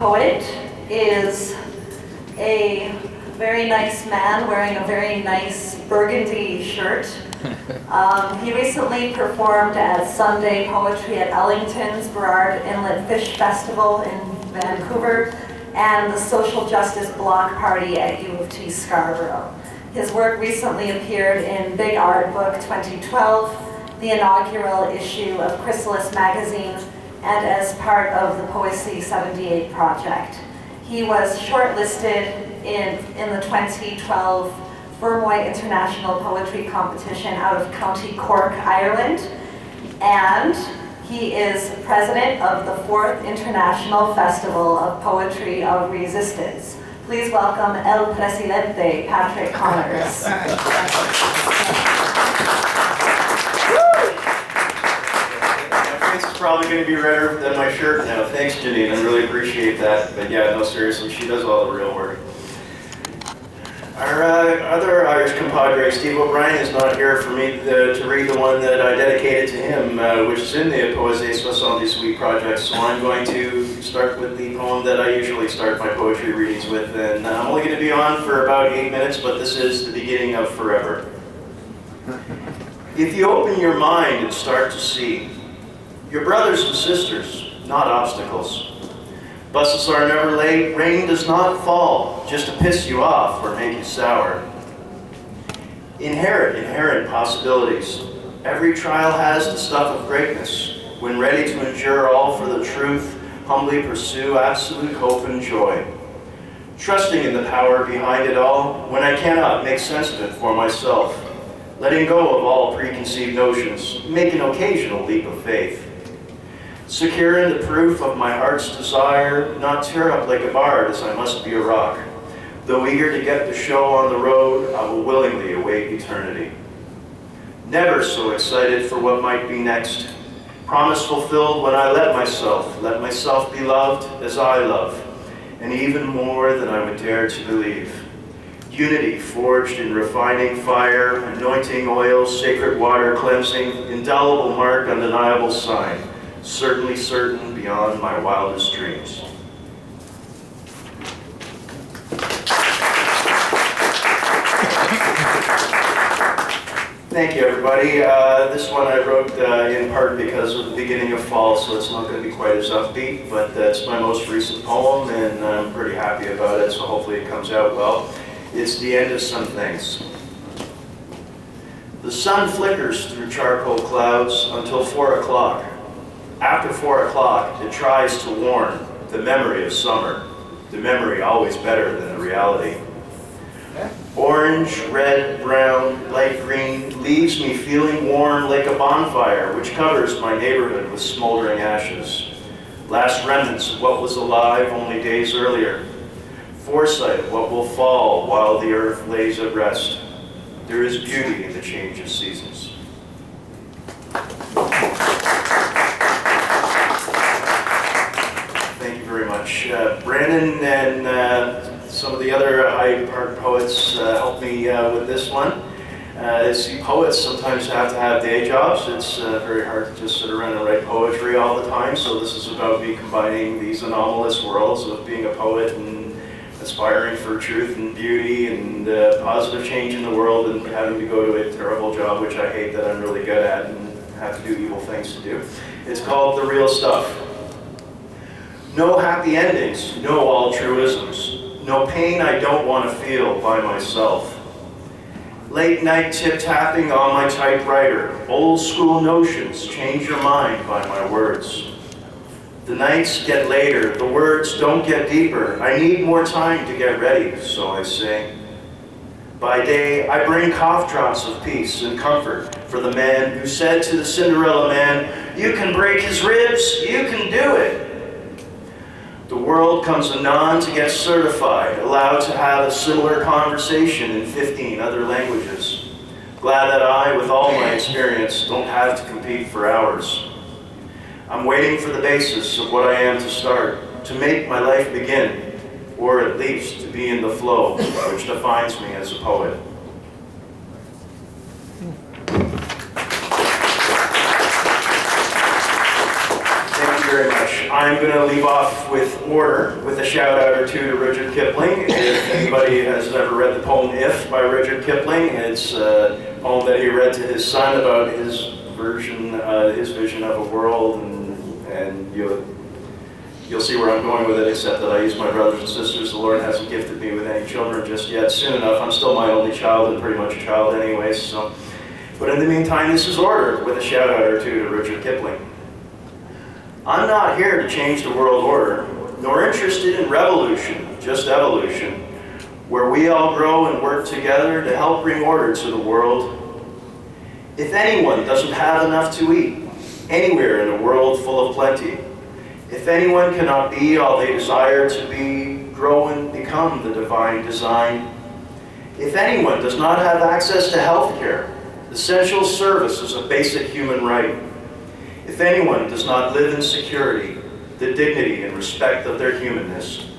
Poet is a very nice man wearing a very nice burgundy shirt. He recently performed at Sunday Poetry at Ellington's Burrard Inlet Fish Festival in Vancouver and the Social Justice Block Party at U of T Scarborough. His work recently appeared in Big Art Book 2012, the inaugural issue of Chrysalis magazine, and as part of the Poesy 78 project. He was shortlisted in the 2012 Fermoy International Poetry Competition out of County Cork, Ireland, and he is president of the 4th International Festival of Poetry of Resistance. Please welcome El Presidente, Patrick Connors. It's probably going to be redder than my shirt now. Thanks, Janine. I really appreciate that. But yeah, no, seriously, she does all the real work. Our other Irish compadre, Steve O'Brien, is not here for me to read the one that I dedicated to him, which is in the Poésie 78 project. So I'm going to start with the poem that I usually start my poetry readings with. And I'm only going to be on for about 8 minutes, but this is the beginning of forever. If you open your mind and start to see your brothers and sisters, not obstacles. Buses are never late, rain does not fall, just to piss you off or make you sour. Inherent possibilities. Every trial has the stuff of greatness. When ready to endure all for the truth, humbly pursue absolute hope and joy. Trusting in the power behind it all, when I cannot make sense of it for myself. Letting go of all preconceived notions, make an occasional leap of faith. Secure in the proof of my heart's desire, not tear up like a bard as I must be a rock. Though eager to get the show on the road, I will willingly await eternity. Never so excited for what might be next. Promise fulfilled when I let myself be loved as I love, and even more than I would dare to believe. Unity forged in refining fire, anointing oil, sacred water cleansing, indelible mark, undeniable sign. Certainly certain beyond my wildest dreams. Thank you, everybody. This one I wrote in part because of the beginning of fall, so it's not going to be quite as upbeat, but it's my most recent poem, and I'm pretty happy about it, so hopefully it comes out well. It's the end of some things. The sun flickers through charcoal clouds until 4 o'clock. After 4 o'clock, it tries to warn the memory of summer, the memory always better than the reality. Orange, red, brown, light green leaves me feeling warm like a bonfire which covers my neighborhood with smoldering ashes. Last remnants of what was alive only days earlier. Foresight of what will fall while the earth lays at rest. There is beauty in the change of seasons. Very much. Brandon and some of the other Hyde Park poets helped me with this one. See, poets sometimes have to have day jobs. It's very hard to just sit around and write poetry all the time, so this is about me combining these anomalous worlds of being a poet and aspiring for truth and beauty and positive change in the world and having to go to a terrible job, which I hate, that I'm really good at and have to do evil things to do. It's called The Real Stuff. No happy endings, no altruisms, no pain I don't want to feel by myself. Late night tip-tapping on my typewriter, old school notions change your mind by my words. The nights get later, the words don't get deeper, I need more time to get ready, so I say. By day, I bring cough drops of peace and comfort for the man who said to the Cinderella man, "You can break his ribs, you can do it." The world comes anon to get certified, allowed to have a similar conversation in 15 other languages. Glad that I, with all my experience, don't have to compete for hours. I'm waiting for the basis of what I am to start, to make my life begin, or at least to be in the flow, which defines me as a poet. Thank you very much. I'm I'm going to leave off with order, with a shout out or two to Rudyard Kipling. If anybody has ever read the poem If by Rudyard Kipling, it's a poem that he read to his son about his vision of a world, and you'll see where I'm going with it, except that I use my brothers and sisters. The Lord hasn't gifted me with any children just yet. Soon enough, I'm still my only child and pretty much a child anyway, so. But in the meantime, this is order, with a shout out or two to Rudyard Kipling. I'm not here to change the world order, nor interested in revolution, just evolution, where we all grow and work together to help bring order to the world. If anyone doesn't have enough to eat, anywhere in a world full of plenty, if anyone cannot be all they desire to be, grow and become the divine design. If anyone does not have access to health care, essential service is a basic human right. If anyone does not live in security, the dignity and respect of their humanness.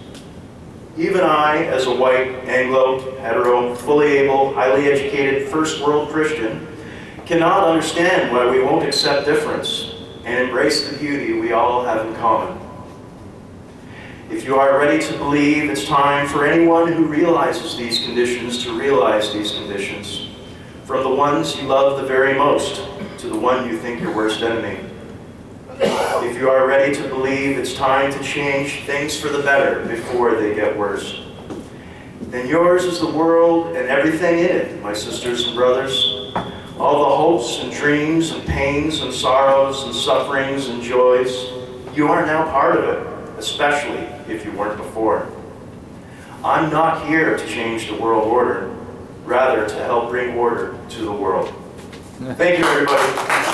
Even I, as a white, Anglo, hetero, fully able, highly educated, first world Christian, cannot understand why we won't accept difference and embrace the beauty we all have in common. If you are ready to believe, it's time for anyone who realizes these conditions to realize these conditions, from the ones you love the very most to the one you think your worst enemy. If you are ready to believe, it's time to change things for the better before they get worse. Then yours is the world and everything in it, my sisters and brothers. All the hopes and dreams and pains and sorrows and sufferings and joys, you are now part of it, especially if you weren't before. I'm not here to change the world order, rather to help bring order to the world. Thank you, everybody.